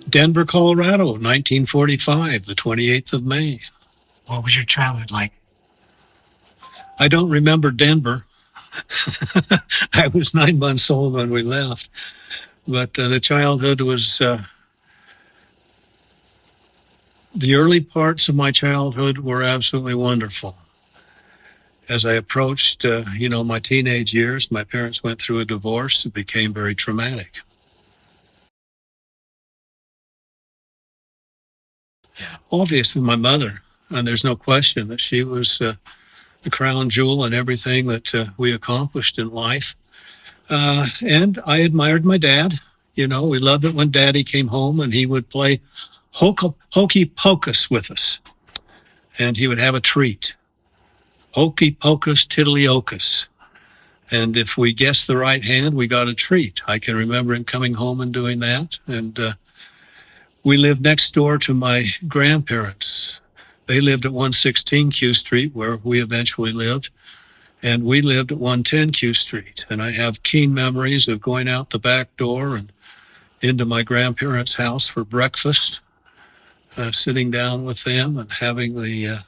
Denver, Colorado, 1945, the 28th of May. What was your childhood like? I don't remember Denver. I was 9 months old when we left. But the childhood was, the early parts of my childhood were absolutely wonderful. As I approached, my teenage years, my parents went through a divorce. It became very traumatic. Yeah. Obviously, my mother, and there's no question that she was the crown jewel in everything that we accomplished in life. And I admired my dad. We loved it when Daddy came home and he would play hokey pocus with us. And he would have a treat. Hokey pocus, tiddly ocus. And if we guessed the right hand, we got a treat. I can remember him coming home and doing that. And we lived next door to my grandparents. They lived at 116 Q Street, where we eventually lived. And we lived at 110 Q Street. And I have keen memories of going out the back door and into my grandparents' house for breakfast, sitting down with them and having the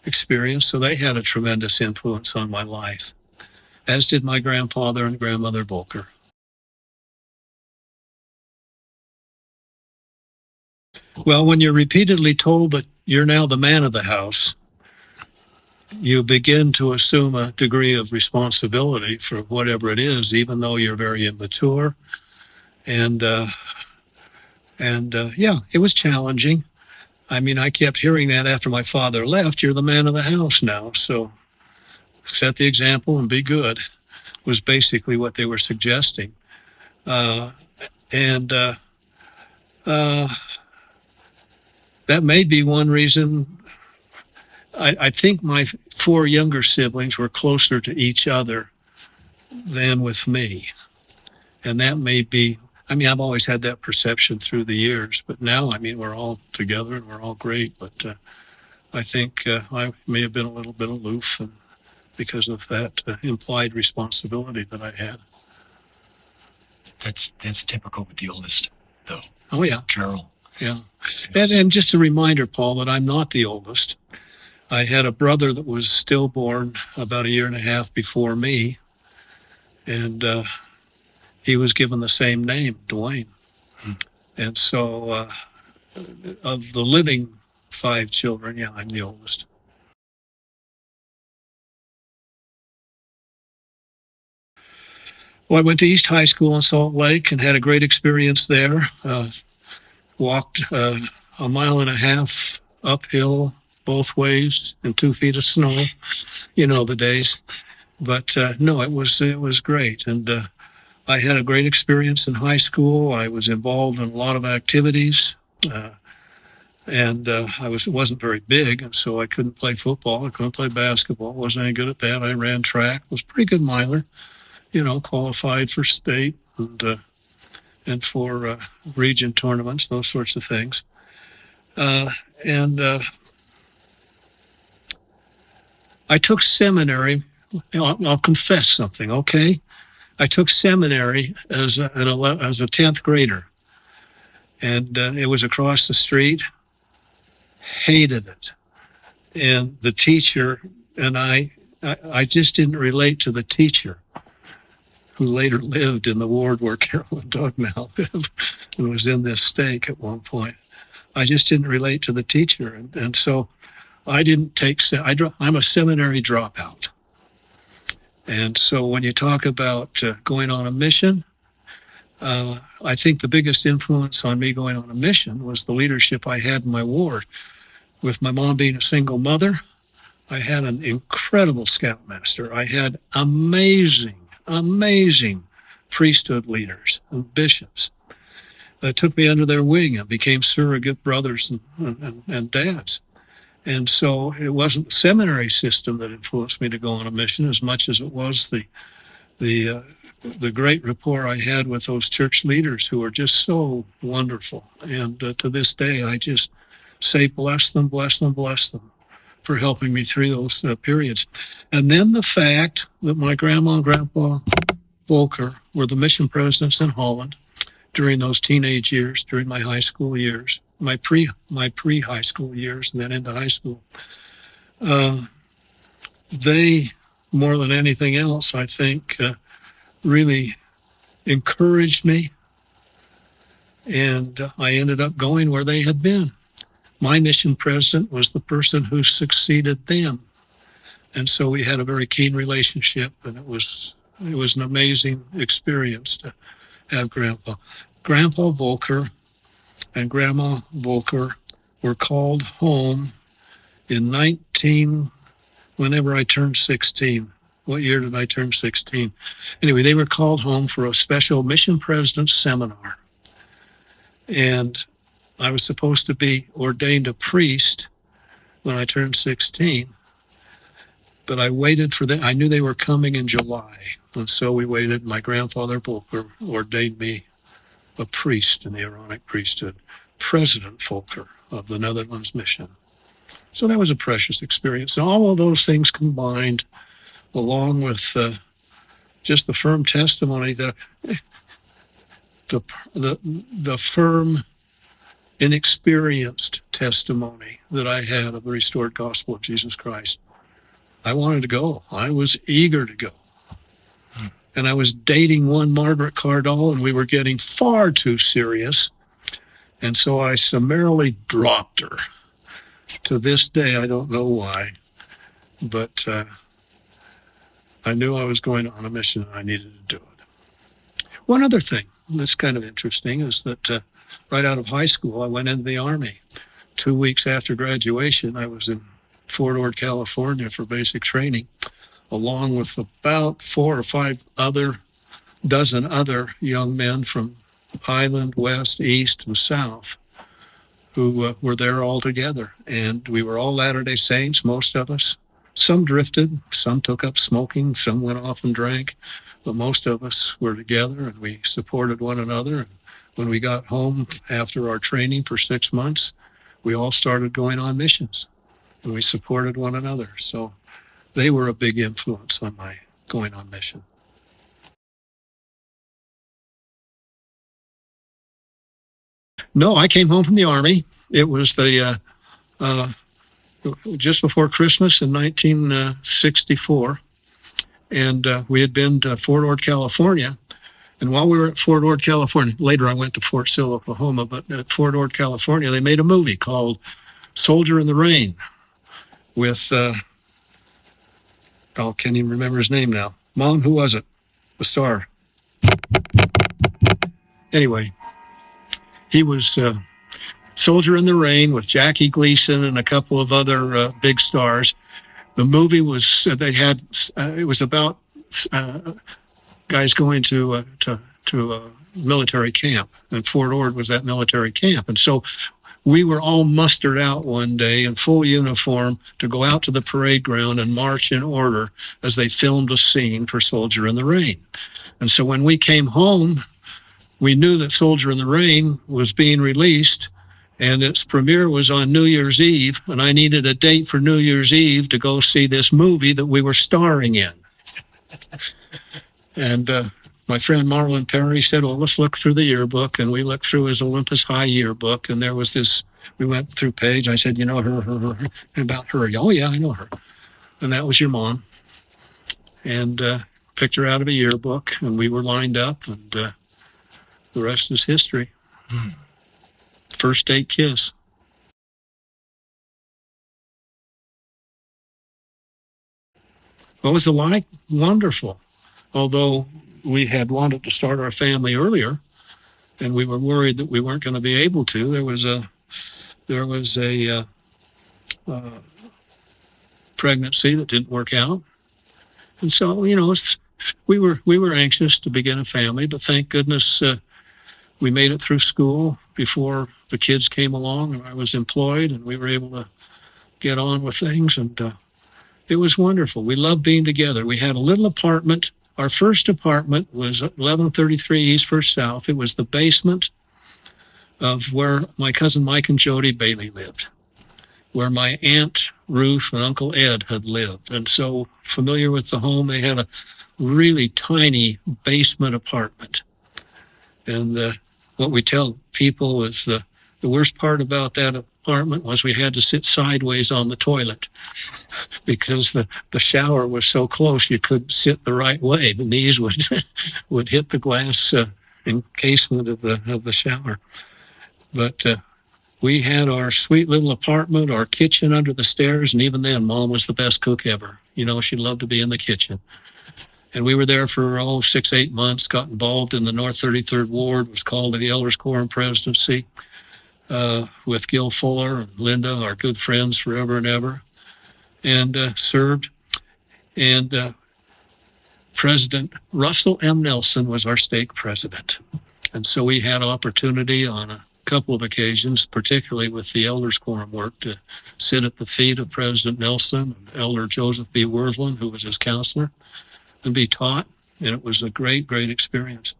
experience. So they had a tremendous influence on my life, as did my grandfather and grandmother Volker. Well, when you're repeatedly told that you're now the man of the house, you begin to assume a degree of responsibility for whatever it is, even though you're very immature. And it was challenging. I mean, I kept hearing that after my father left, you're the man of the house now. So set the example and be good was basically what they were suggesting. That may be one reason. I think my 4 younger siblings were closer to each other than with me. And that may be, I've always had that perception through the years, but now, we're all together and we're all great. But I think I may have been a little bit aloof because of that implied responsibility that I had. That's typical with the oldest, though. Oh, yeah. Carol. Yeah. And just a reminder, Paul, that I'm not the oldest. I had a brother that was stillborn about 1.5 years before me, and he was given the same name, Duane. And so of the living 5 children, yeah, I'm the oldest. Well, I went to East High School in Salt Lake and had a great experience there. Walked 1.5 miles uphill both ways in 2 feet of snow, the days. But no, it was great. And I had a great experience in high school. I was involved in a lot of activities. And it wasn't very big, and so I couldn't play football. I couldn't play basketball. Wasn't any good at that. I ran track. Was a pretty good miler. Qualified for state and for region tournaments, those sorts of things. I took seminary. I'll confess something, okay? I took seminary as a 10th grader, and it was across the street. Hated it, and the teacher and I just didn't relate to the teacher, who later lived in the ward where Carol and Doug now live, and was in this stake at one point. I just didn't relate to the teacher, and so I didn't take. I'm a seminary dropout, and so when you talk about going on a mission, I think the biggest influence on me going on a mission was the leadership I had in my ward. With my mom being a single mother, I had an incredible scoutmaster. I had amazing priesthood leaders and bishops that took me under their wing and became surrogate brothers and dads. And so it wasn't the seminary system that influenced me to go on a mission as much as it was the great rapport I had with those church leaders who were just so wonderful. And to this day, I just say, bless them for helping me through those periods. And then the fact that my grandma and grandpa Volker were the mission presidents in Holland, during those teenage years, during my high school years, my pre-high school years, and then into high school. They, more than anything else, I think, really encouraged me, and I ended up going where they had been. My mission president was the person who succeeded them, and so we had a very keen relationship, and it was an amazing experience to have Grandpa Volker and Grandma Volker were called home in whenever I turned 16. What year did I turn 16? Anyway, they were called home for a special mission president seminar. And I was supposed to be ordained a priest when I turned 16. But I waited for them. I knew they were coming in July. And so we waited. My grandfather Volker ordained me a priest in the Aaronic priesthood, President Volker of the Netherlands Mission. So that was a precious experience. And all of those things combined, along with just the firm testimony, the firm, inexperienced testimony that I had of the restored gospel of Jesus Christ. I wanted to go. I was eager to go. And I was dating one Margaret Cardall, and we were getting far too serious. And so I summarily dropped her. To this day, I don't know why, but I knew I was going on a mission and I needed to do it. One other thing that's kind of interesting is that right out of high school, I went into the Army. 2 weeks after graduation, I was in Fort Ord, California for basic training, along with about 4 or 5 dozen other young men from Highland, West, East, and South who were there all together. And we were all Latter-day Saints, most of us. Some drifted, some took up smoking, some went off and drank, but most of us were together and we supported one another. And when we got home after our training for 6 months, we all started going on missions and we supported one another. So they were a big influence on my going on mission. No, I came home from the Army. It was just before Christmas in 1964, and we had been to Fort Ord, California. And while we were at Fort Ord, California, later I went to Fort Sill, Oklahoma, but at Fort Ord, California, they made a movie called Soldier in the Rain with, can't even remember his name now. Mom, who was it? The star. Anyway, he was Soldier in the Rain with Jackie Gleason and a couple of other big stars. The movie was, it was about guys going to a military camp, and Fort Ord was that military camp. And so we were all mustered out one day in full uniform to go out to the parade ground and march in order as they filmed a scene for Soldier in the Rain. And so when we came home, we knew that Soldier in the Rain was being released, and its premiere was on New Year's Eve, and I needed a date for New Year's Eve to go see this movie that we were starring in. And my friend Marlon Perry said, well, let's look through the yearbook, and we looked through his Olympus High yearbook, and there was this, we went through page, I said, you know her, about her. Oh, yeah, I know her. And that was your mom. And picked her out of a yearbook, and we were lined up, and the rest is history. First date kiss. What was it like? Wonderful. Although we had wanted to start our family earlier, and we were worried that we weren't going to be able to. There was a pregnancy that didn't work out, and so we were anxious to begin a family. But thank goodness we made it through school before the kids came along, and I was employed, and we were able to get on with things, and it was wonderful. We loved being together. We had a little apartment. Our first apartment was 1133 East First South. It was the basement of where my cousin Mike and Jody Bailey lived, where my Aunt Ruth and Uncle Ed had lived. And so familiar with the home, they had a really tiny basement apartment. And what we tell people is the worst part about that apartment was we had to sit sideways on the toilet because the shower was so close you couldn't sit the right way. The knees would would hit the glass encasement of the shower. But we had our sweet little apartment, our kitchen under the stairs, and even then, Mom was the best cook ever. You know, she loved to be in the kitchen. And we were there for 6-8 months, got involved in the North 33rd Ward, was called to the Elders Quorum presidency with Gil Fuller and Linda, our good friends forever and ever, and served. And President Russell M. Nelson was our stake president. And so we had opportunity on a couple of occasions, particularly with the Elders Quorum work, to sit at the feet of President Nelson and Elder Joseph B. Worthland, who was his counselor, and be taught. And it was a great, great experience.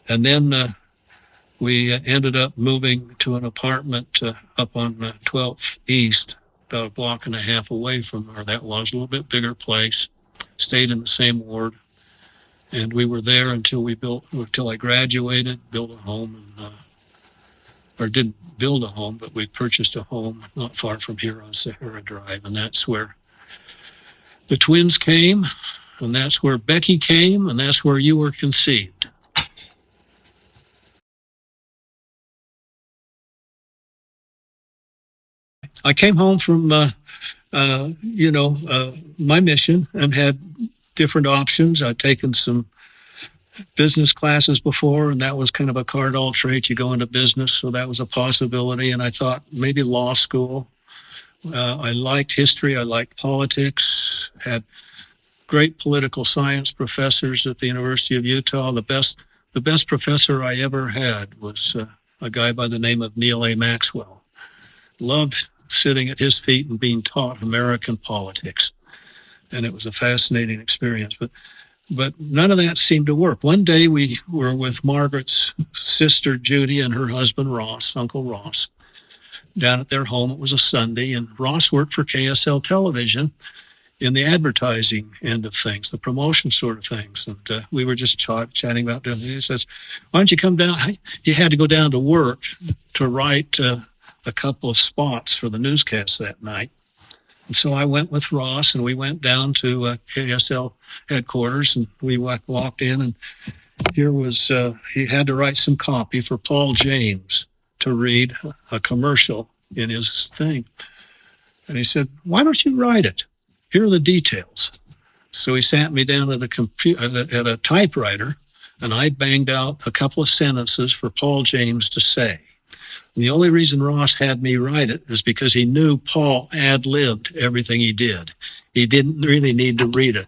And then we ended up moving to an apartment up on 12th East, about a block and a half away from where that was, a little bit bigger place. Stayed in the same ward. And we were there until I graduated, built a home, or didn't build a home, but we purchased a home not far from here on Sahara Drive. And that's where the twins came, and that's where Becky came, and that's where you were conceived. I came home from, my mission and had different options. I'd taken some business classes before, and that was kind of a Cardall trait. You go into business, so that was a possibility. And I thought maybe law school. I liked history. I liked politics. Had great political science professors at the University of Utah. The best professor I ever had was a guy by the name of Neil A. Maxwell. Loved sitting at his feet and being taught American politics. And it was a fascinating experience. But none of that seemed to work. One day we were with Margaret's sister, Judy, and her husband, Ross, Uncle Ross, down at their home. It was a Sunday, and Ross worked for KSL Television in the advertising end of things, the promotion sort of things. And we were just chatting about doing. He says, "Why don't you come down?" He had to go down to work to write a couple of spots for the newscast that night. And so I went with Ross, and we went down to KSL headquarters, and we walked in, and here was, he had to write some copy for Paul James to read a commercial in his thing. And he said, "Why don't you write it? Here are the details." So he sat me down at a typewriter, and I banged out a couple of sentences for Paul James to say. The only reason Ross had me write it is because he knew Paul ad-libbed everything he did. He didn't really need to read it.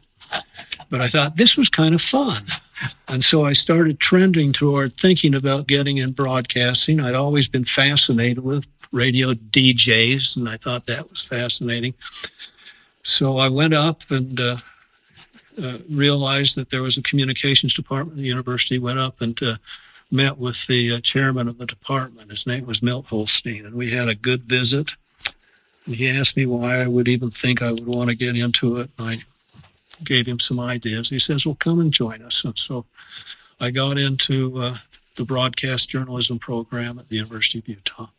But I thought this was kind of fun. And so I started trending toward thinking about getting in broadcasting. I'd always been fascinated with radio DJs, and I thought that was fascinating. So I went up and realized that there was a communications department at the university, went up and met with the chairman of the department. His name was Milt Holstein, and we had a good visit. And he asked me why I would even think I would want to get into it. And I gave him some ideas. He says, "Well, come and join us." And so I got into the broadcast journalism program at the University of Utah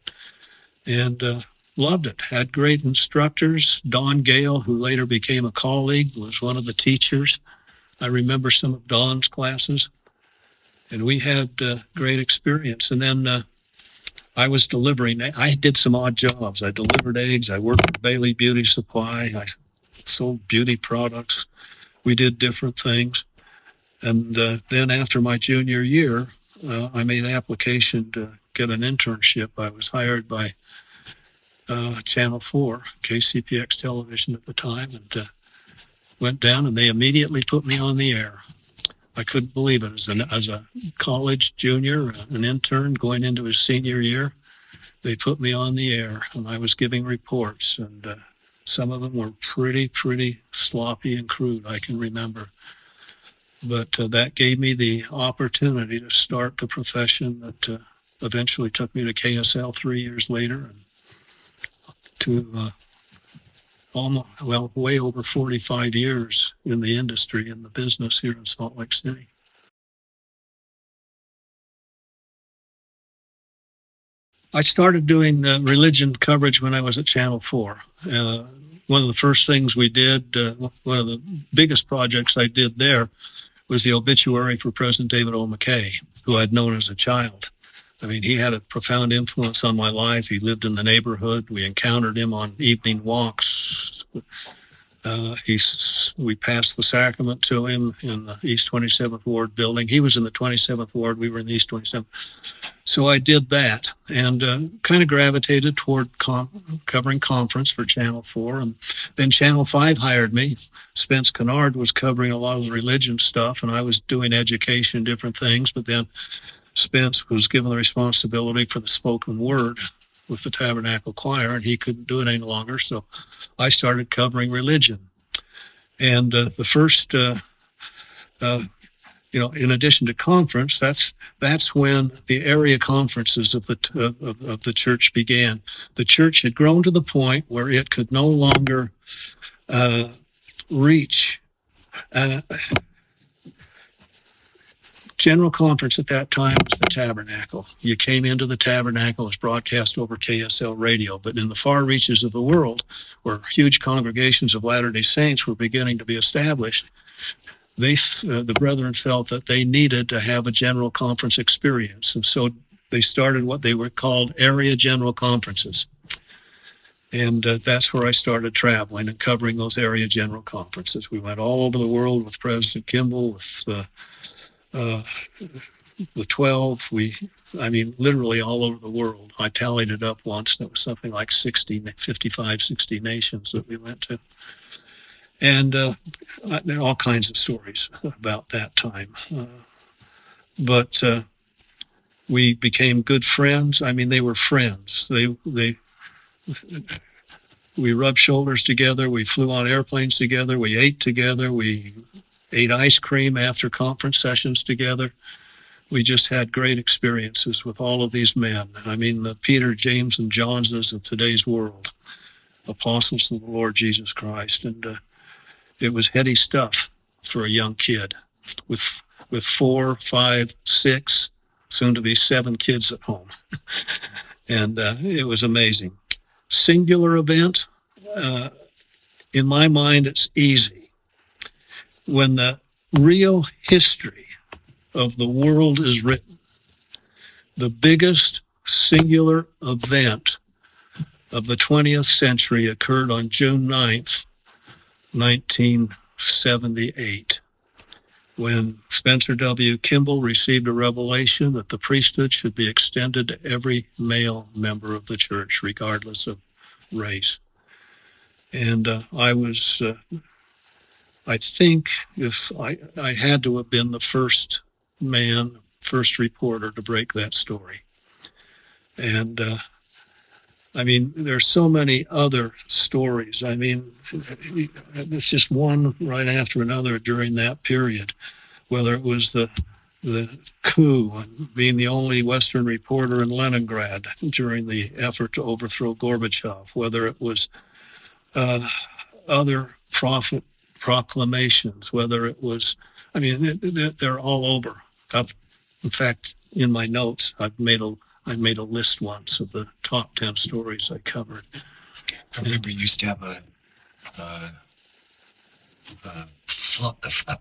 and loved it. Had great instructors. Don Gale, who later became a colleague, was one of the teachers. I remember some of Don's classes. And we had great experience. And then I was delivering. I did some odd jobs. I delivered eggs. I worked for Bailey Beauty Supply. I sold beauty products. We did different things. And then after my junior year, I made an application to get an internship. I was hired by Channel 4, KCPX television at the time, and went down, and they immediately put me on the air. I couldn't believe it. As a college junior, an intern going into his senior year, they put me on the air, and I was giving reports, and some of them were pretty sloppy and crude, I can remember. But that gave me the opportunity to start the profession that eventually took me to KSL 3 years later, and to way over 45 years in the industry, in the business here in Salt Lake City. I started doing religion coverage when I was at Channel 4. One of the first things we did, one of the biggest projects I did there was the obituary for President David O. McKay, who I'd known as a child. I mean, he had a profound influence on my life. He lived in the neighborhood. We encountered him on evening walks. We passed the sacrament to him in the East 27th Ward building. He was in the 27th Ward. We were in the East 27th. So I did that and kind of gravitated toward covering conference for Channel 4. And then Channel 5 hired me. Spence Kennard was covering a lot of the religion stuff, and I was doing education, different things. But then Spence was given the responsibility for the spoken word with the Tabernacle Choir, and he couldn't do it any longer. So I started covering religion. And the first, in addition to conference, that's when the area conferences of the church began. The church had grown to the point where it could no longer reach. General conference at that time was the Tabernacle. You came into the Tabernacle, it was broadcast over KSL radio, but in the far reaches of the world, where huge congregations of Latter-day Saints were beginning to be established, the brethren felt that they needed to have a general conference experience. And so they started what they were called area general conferences. And that's where I started traveling and covering those area general conferences. We went all over the world with President Kimball, with the 12, literally all over the world. I tallied it up once. That was something like 55, 60 nations that we went to. And there are all kinds of stories about that time. But we became good friends. I mean, they were friends. We rubbed shoulders together. We flew on airplanes together. We ate together. We ate ice cream after conference sessions together. We just had great experiences with all of these men. I mean, the Peter, James, and Johnses of today's world, apostles of the Lord Jesus Christ. And it was heady stuff for a young kid with 4, 5, 6, soon to be 7 kids at home. And it was amazing. Singular event, in my mind, it's easy. When the real history of the world is written, the biggest singular event of the 20th century occurred on June 9th, 1978, when Spencer W. Kimball received a revelation that the priesthood should be extended to every male member of the church, regardless of race. And I think if I had to have been the first reporter to break that story. And there's so many other stories. I mean, it's just one right after another during that period, whether it was the coup and being the only Western reporter in Leningrad during the effort to overthrow Gorbachev, whether it was other proclamations, whether it was, they're all over. In fact, in my notes, I made a list once of the top 10 stories I covered. I remember you used to have a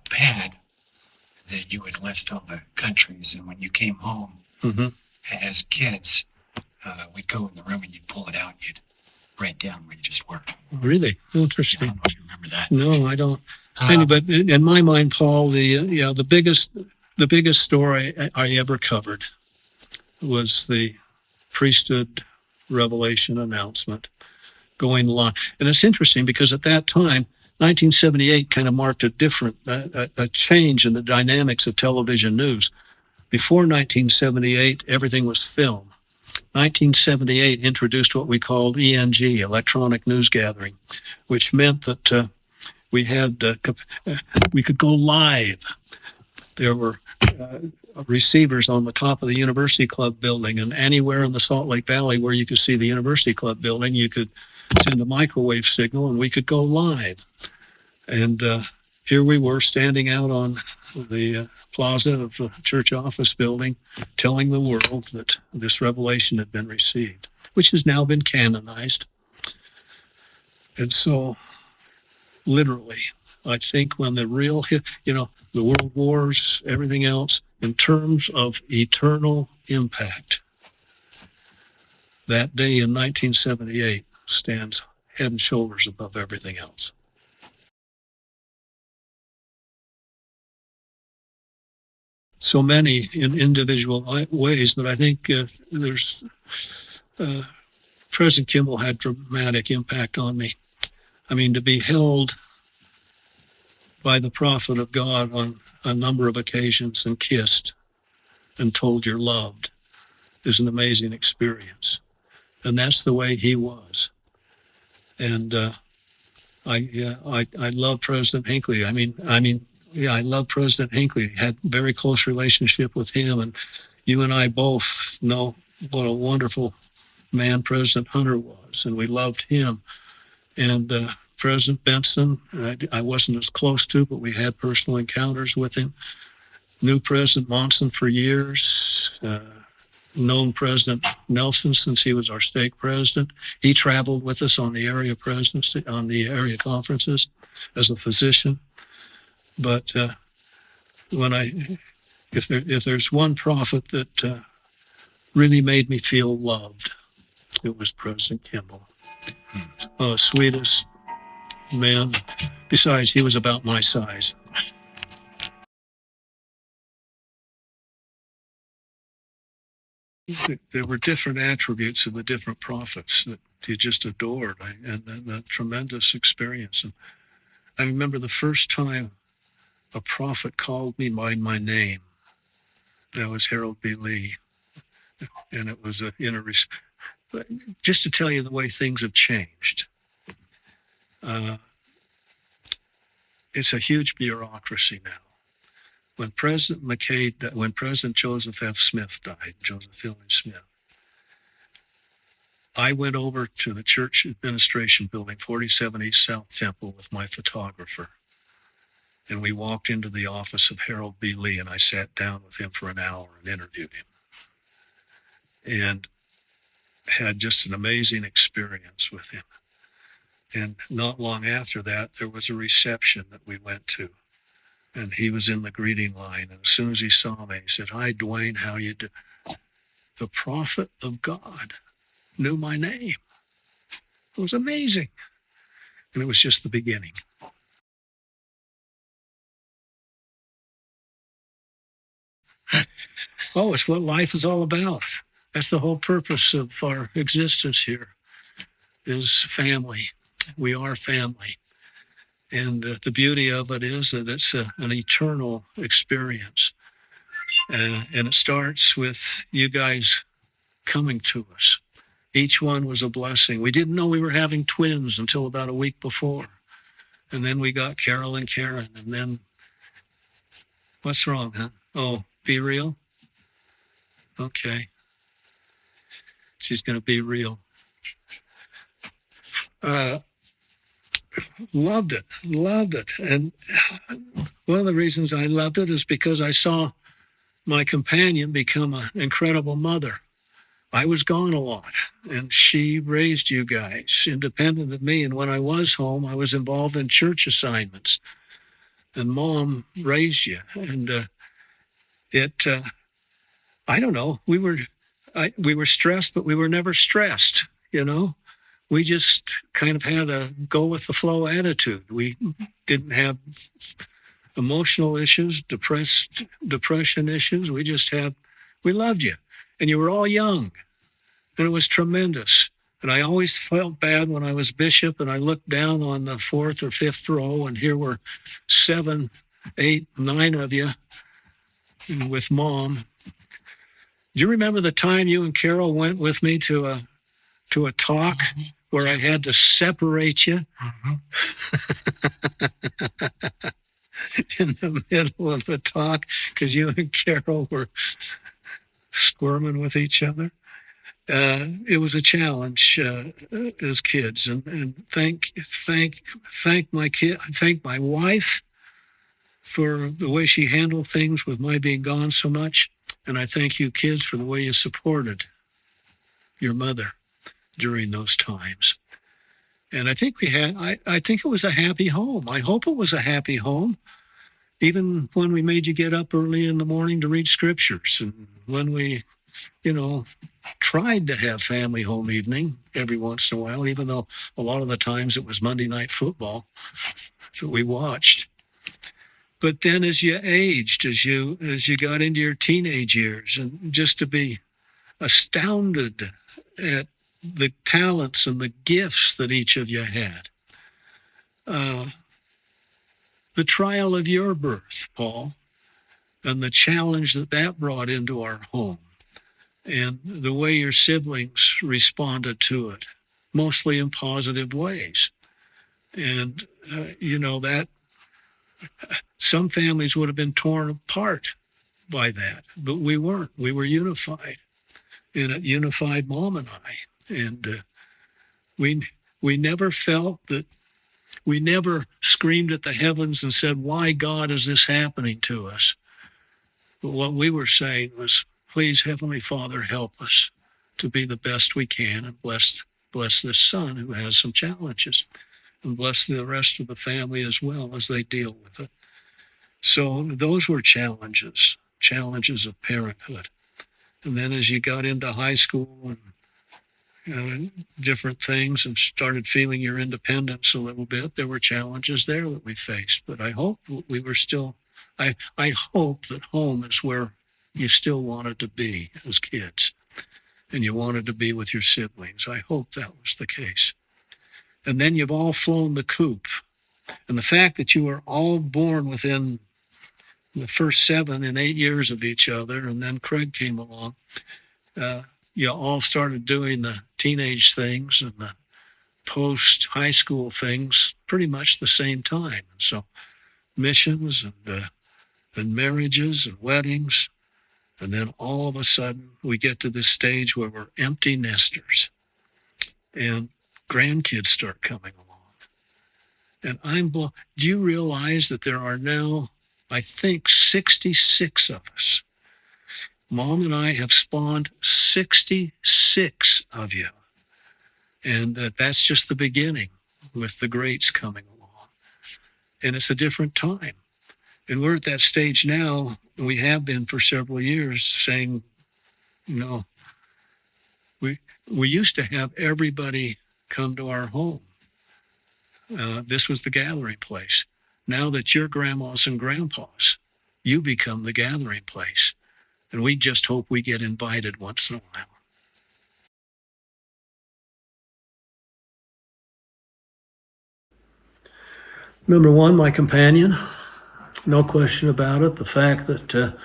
pad that you would list all the countries, and when you came home as kids, we'd go in the room and you'd pull it out and you'd write down where you just were. Really? Interesting. I don't know if you remember that. No, I don't. But in my mind, Paul, the biggest story I ever covered was the priesthood revelation announcement going live. And it's interesting because at that time, 1978 kind of marked a change in the dynamics of television news. Before 1978, everything was film. 1978 introduced what we called ENG, electronic news gathering, which meant that we could go live. There were receivers on the top of the University Club building, and anywhere in the Salt Lake Valley where you could see the University Club building, you could send a microwave signal and we could go live. And here we were standing out on the plaza of the church office building, telling the world that this revelation had been received, which has now been canonized. And so, literally, I think when the real, the world wars, everything else, in terms of eternal impact, that day in 1978 stands head and shoulders above everything else. So many in individual ways, but I think there's President Kimball had dramatic impact on me. I mean, to be held by the prophet of God on a number of occasions and kissed and told you're loved is an amazing experience. And that's the way he was. And I love President Hinckley. I love President Hinckley. Had a very close relationship with him, and you and I both know what a wonderful man President Hunter was, and we loved him. And President Benson, I wasn't as close to, but we had personal encounters with him. Knew President Monson for years. Known President Nelson since he was our stake president. He traveled with us on the area presidency, on the area conferences as a physician. But if there's one prophet that really made me feel loved, it was President Kimball. Sweetest man. Besides, he was about my size. There were different attributes of the different prophets that he just adored, and that tremendous experience. And I remember the first time a prophet called me by my name. That was Harold B. Lee, and it was just to tell you the way things have changed. It's a huge bureaucracy now. When President Joseph F. Smith died, Joseph Fielding Smith, I went over to the church administration building, 47 East South Temple, with my photographer. And we walked into the office of Harold B. Lee, and I sat down with him for an hour and interviewed him. And had just an amazing experience with him. And not long after that, there was a reception that we went to. And he was in the greeting line. And as soon as he saw me, he said, "Hi, Duane, how you do?" The prophet of God knew my name. It was amazing. And it was just the beginning. Oh, it's what life is all about. That's the whole purpose of our existence here, is family. We are family. And the beauty of it is that it's an eternal experience. And it starts with you guys coming to us. Each one was a blessing. We didn't know we were having twins until about a week before. And then we got Carol and Karen. And then, what's wrong, huh? Oh, be real? Okay. She's going to be real. Loved it. And one of the reasons I loved it is because I saw my companion become an incredible mother. I was gone a lot, and she raised you guys independent of me. And when I was home, I was involved in church assignments, and Mom raised you. And I don't know, we were stressed, but we were never stressed, We just kind of had a go with the flow attitude. We didn't have emotional issues, depression issues. We loved you. And you were all young. And it was tremendous. And I always felt bad when I was bishop and I looked down on the fourth or fifth row, and here were 7, 8, 9 of you with Mom. Do you remember the time you and Carol went with me to a talk where I had to separate you in the middle of the talk because you and Carol were squirming with each other? It was a challenge as kids, and thank my wife for the way she handled things with my being gone so much. And I thank you kids for the way you supported your mother during those times. And I think I think it was a happy home. I hope it was a happy home, even when we made you get up early in the morning to read scriptures, and when we, tried to have family home evening every once in a while, even though a lot of the times it was Monday Night Football that we watched. But then as you aged, as you got into your teenage years, and just to be astounded at the talents and the gifts that each of you had. The trial of your birth, Paul, and the challenge that brought into our home, and the way your siblings responded to it, mostly in positive ways. And, that some families would have been torn apart by that, but we weren't. We were unified, and it unified Mom and I. And we never felt that, we never screamed at the heavens and said, why, God, is this happening to us? But what we were saying was, please, Heavenly Father, help us to be the best we can, and bless this son who has some challenges, and bless the rest of the family as well as they deal with it. So those were challenges of parenthood. And then as you got into high school and different things and started feeling your independence a little bit, there were challenges there that we faced. But I hope we were still, I hope that home is where you still wanted to be as kids, and you wanted to be with your siblings. I hope that was the case. And then you've all flown the coop. And the fact that you were all born within the first 7 and 8 years of each other, and then Craig came along, you all started doing the teenage things and the post-high school things pretty much the same time. And so missions and marriages and weddings, and then all of a sudden we get to this stage where we're empty nesters, and grandkids start coming along. And do you realize that there are now, I think, 66 of us? Mom and I have spawned 66 of you. And that's just the beginning, with the greats coming along. And it's a different time. And we're at that stage now, and we have been for several years, saying, we used to have everybody come to our home. This was the gathering place. Now that you're grandmas and grandpas, you become the gathering place. And we just hope we get invited once in a while. Number one, my companion. No question about it. The fact that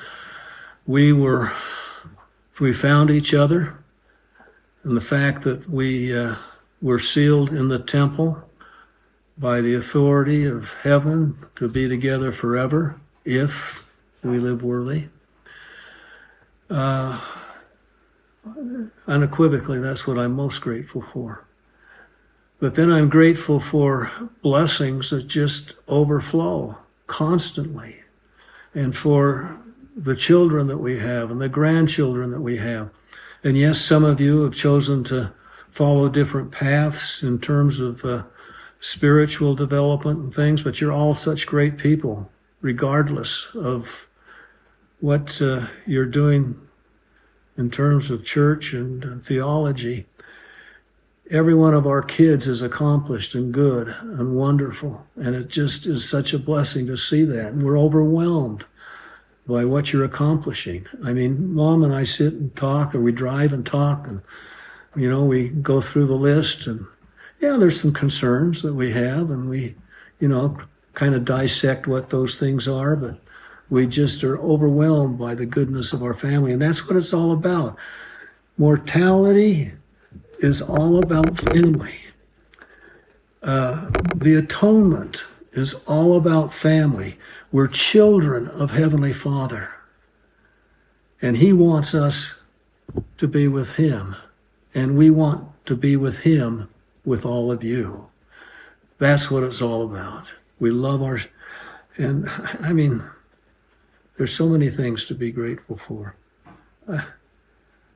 we found each other, and the fact that we were sealed in the temple by the authority of heaven to be together forever, if we live worthy. Unequivocally, that's what I'm most grateful for. But then I'm grateful for blessings that just overflow constantly, and for the children that we have and the grandchildren that we have. And yes, some of you have chosen to follow different paths in terms of spiritual development and things, but you're all such great people, regardless of what you're doing in terms of church and theology. Every one of our kids is accomplished and good and wonderful, and it just is such a blessing to see that. And we're overwhelmed by what you're accomplishing. I mean, Mom and I sit and talk, or we drive and talk, and we go through the list, and there's some concerns that we have, and we kind of dissect what those things are, but we just are overwhelmed by the goodness of our family, and that's what it's all about. Mortality is all about family. The atonement is all about family. We're children of Heavenly Father, and He wants us to be with Him, and we want to be with Him with all of you. That's what it's all about. We love And I mean, there's so many things to be grateful for.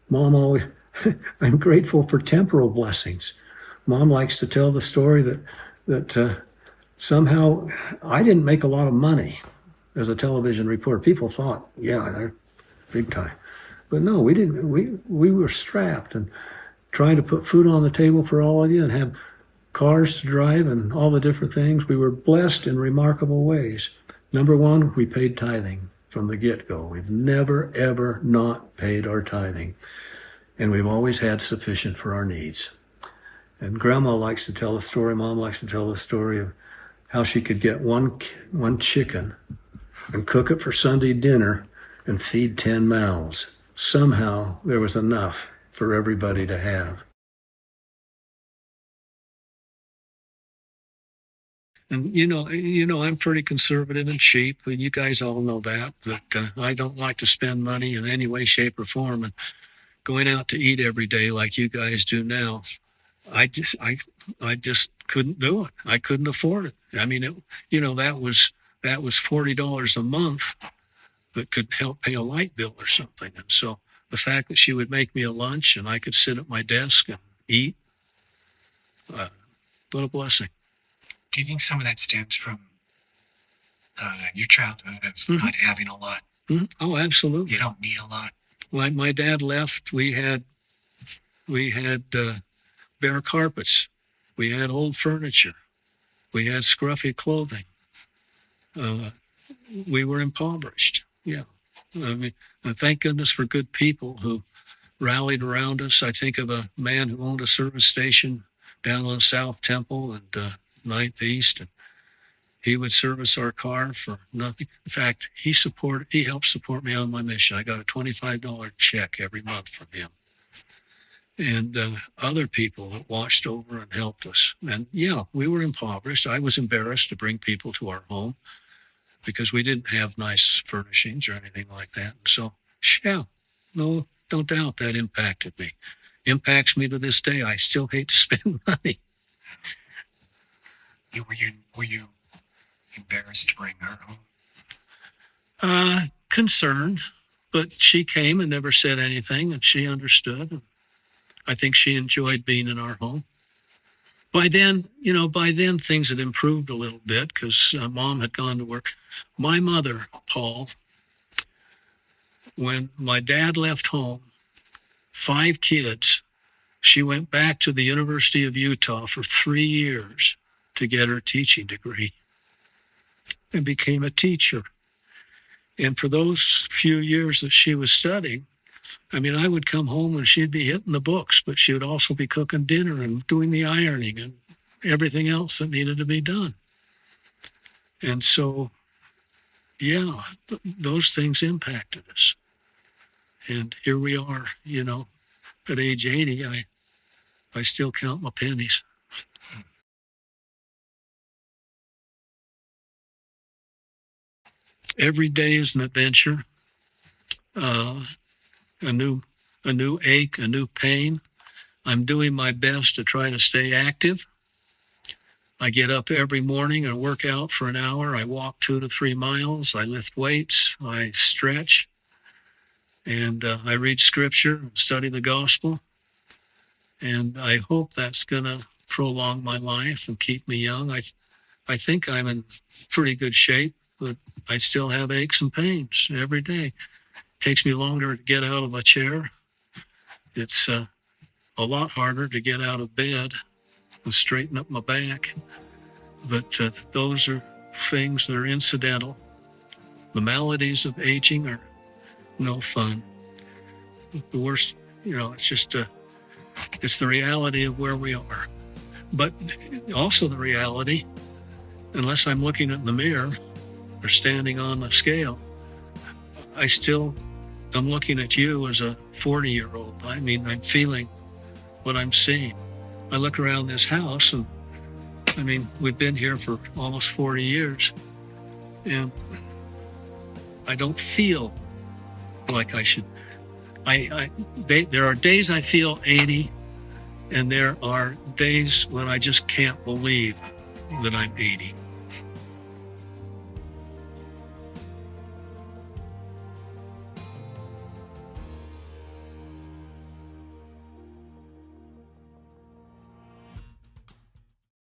Mom always, I'm grateful for temporal blessings. Mom likes to tell the story that somehow I didn't make a lot of money as a television reporter. People thought, yeah, they're big time. But no, we didn't. We were strapped and trying to put food on the table for all of you and have cars to drive and all the different things. We were blessed in remarkable ways. Number one, we paid tithing from the get-go. We've never, ever not paid our tithing. And we've always had sufficient for our needs. And Grandma likes to tell the story, Mom likes to tell the story of how she could get one chicken and cook it for Sunday dinner and feed 10 mouths. Somehow there was enough for everybody to have. And I'm pretty conservative and cheap, and you guys all know that. But I don't like to spend money in any way, shape, or form. And going out to eat every day like you guys do now, I just couldn't do it. I couldn't afford it. I mean, that was $40 a month that could help pay a light bill or something. And so the fact that she would make me a lunch and I could sit at my desk and eat, what a blessing. Do you think some of that stems from your childhood of not having a lot? Mm-hmm. Oh, absolutely. You don't need a lot. When my dad left, we had bare carpets, we had old furniture, we had scruffy clothing. We were impoverished. Yeah, I mean, thank goodness for good people who rallied around us. I think of a man who owned a service station down on South Temple and 9th East, and he would service our car for nothing. In fact, he helped support me on my mission. I got a $25 check every month from him. And other people that watched over and helped us. And yeah, we were impoverished. I was embarrassed to bring people to our home because we didn't have nice furnishings or anything like that. And so, yeah, no doubt that impacted me. Impacts me to this day. I still hate to spend money. Were you embarrassed to bring her home? Concerned, but she came and never said anything, and she understood. And I think she enjoyed being in our home. By then things had improved a little bit because Mom had gone to work. My mother, Paul, when my dad left home, 5 kids, she went back to the University of Utah for 3 years to get her teaching degree and became a teacher. And for those few years that she was studying, I mean, I would come home and she'd be hitting the books, but she would also be cooking dinner and doing the ironing and everything else that needed to be done. And so, yeah, those things impacted us. And here we are, at age 80, I still count my pennies. Every day is an adventure, a new ache, a new pain. I'm doing my best to try to stay active. I get up every morning and work out for an hour. I walk 2 to 3 miles. I lift weights. I stretch. And I read scripture and study the gospel. And I hope that's going to prolong my life and keep me young. I think I'm in pretty good shape, but I still have aches and pains every day. It takes me longer to get out of a chair. It's a lot harder to get out of bed and straighten up my back. But those are things that are incidental. The maladies of aging are no fun. The worst, it's just it's the reality of where we are. But also the reality, unless I'm looking in the mirror or standing on the scale, I'm looking at you as a 40-year-old. I mean, I'm feeling what I'm seeing. I look around this house and, we've been here for almost 40 years and I don't feel like I should. There are days I feel 80 and there are days when I just can't believe that I'm 80.